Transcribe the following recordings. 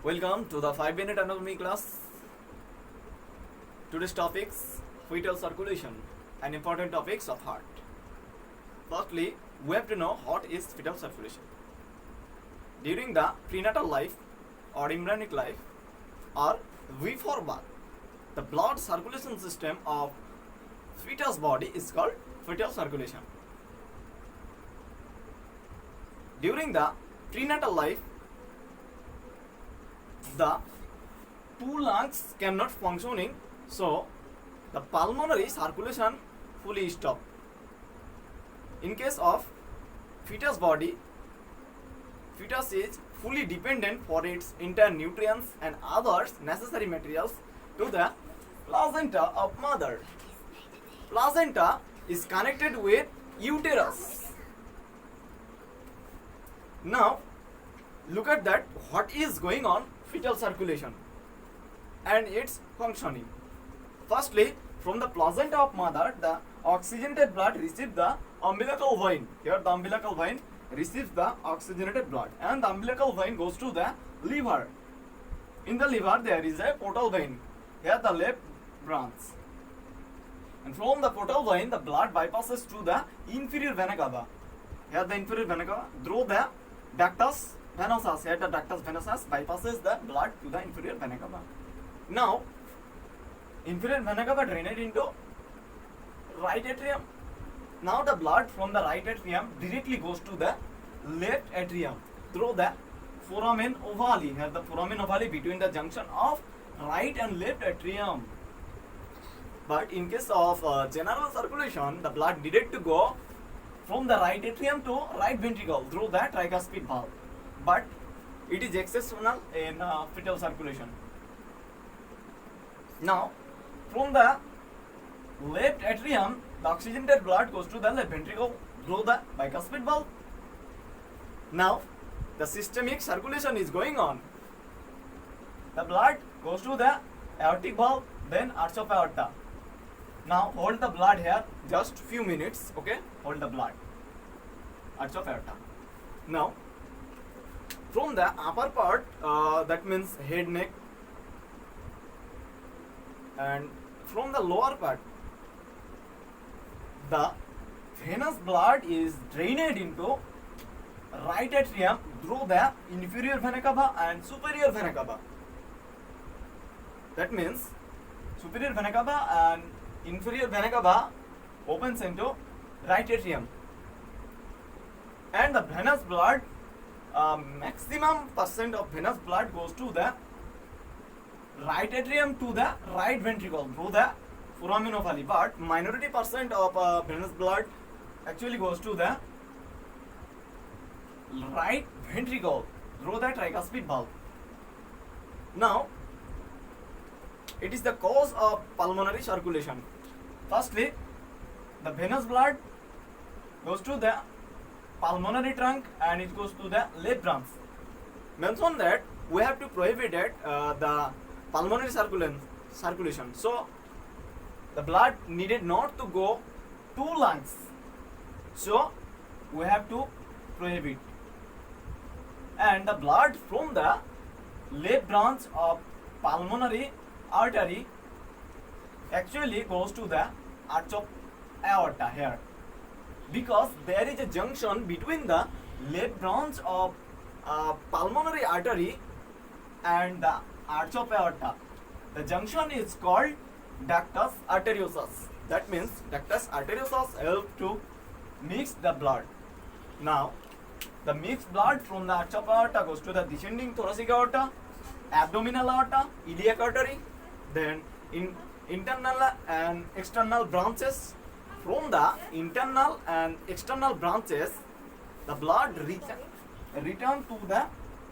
Welcome to the 5-minute anatomy class. Today's topics: fetal circulation and important topics of heart. Firstly, we have to know what is fetal circulation. During the prenatal life or embryonic life or before birth, the blood circulation system of fetus body is called fetal circulation. During the prenatal life, the two lungs cannot functioning, so the pulmonary circulation fully stop. In case of fetus body, fetus is fully dependent for its entire nutrients and others necessary materials to the placenta of mother. Placenta is connected with uterus. Now look at that, what is going on fetal circulation and its functioning. Firstly, from the placenta of mother, the oxygenated blood receives the umbilical vein. Here the umbilical vein receives the oxygenated blood and the umbilical vein goes to the liver. In the liver there is a portal vein. Here the left branch. And from the portal vein the blood bypasses to the inferior vena cava. Here the inferior vena cava through the ductus venosus. Here the ductus venosus bypasses the blood to the inferior vena cava. Now inferior vena cava drained into right atrium. Now the blood from the right atrium directly goes to the left atrium through the foramen ovale. Here the foramen ovale between the junction of right and left atrium. But in case of general circulation, the blood needed to go from the right atrium to right ventricle through the tricuspid valve. But it is exceptional in fetal circulation. Now, from the left atrium, the oxygenated blood goes to the left ventricle through the bicuspid valve. Now, the systemic circulation is going on. The blood goes to the aortic valve, then arch of aorta. Now, hold the blood here just few minutes, okay? Hold the blood. Arch of aorta. Now, from the upper part, that means head, neck, and from the lower part, the venous blood is drained into right atrium through the inferior vena cava and superior vena cava. That means superior vena cava and inferior vena cava opens into right atrium, and the venous blood, maximum percent of venous blood goes to the right atrium to the right ventricle through the foramen ovale, but minority percent of venous blood actually goes to the right ventricle through the tricuspid valve. Now, it is the cause of pulmonary circulation. Firstly, the venous blood goes to the pulmonary trunk and it goes to the left branch. Mention that we have to prohibit the pulmonary circulation. So, the blood needed not to go to lungs. So, we have to prohibit. And the blood from the left branch of pulmonary artery actually goes to the arch of aorta here, because there is a junction between the left branch of pulmonary artery and the arch of aorta. The junction is called ductus arteriosus. That means ductus arteriosus helps to mix the blood. Now, the mixed blood from the arch of aorta goes to the descending thoracic aorta, abdominal aorta, iliac artery, then in internal and external branches. From the internal and external branches, the blood return to the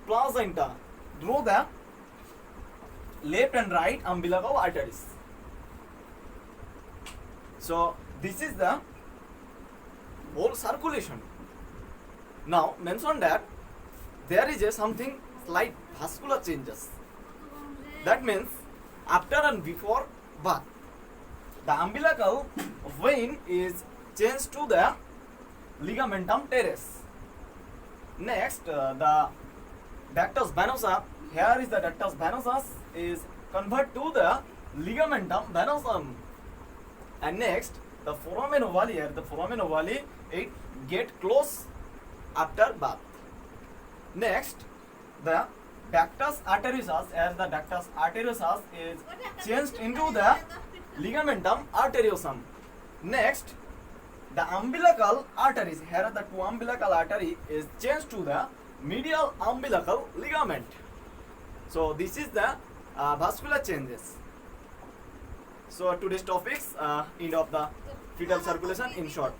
placenta through the left and right umbilical arteries. So, this is the whole circulation. Now, mention that there is a something slight vascular changes. That means after and before birth, the umbilical vein is changed to the ligamentum teres. Next, the ductus venosa here is the ductus venosus is convert to the ligamentum venosum, and next the foramen ovale, here the foramen ovale it get close after birth. Next the ductus arteriosus, as the ductus arteriosus is changed into the ligamentum arteriosum. Next the umbilical arteries, here the two umbilical artery is changed to the medial umbilical ligament. So this is the vascular changes. So today's topics, end of the fetal circulation in short.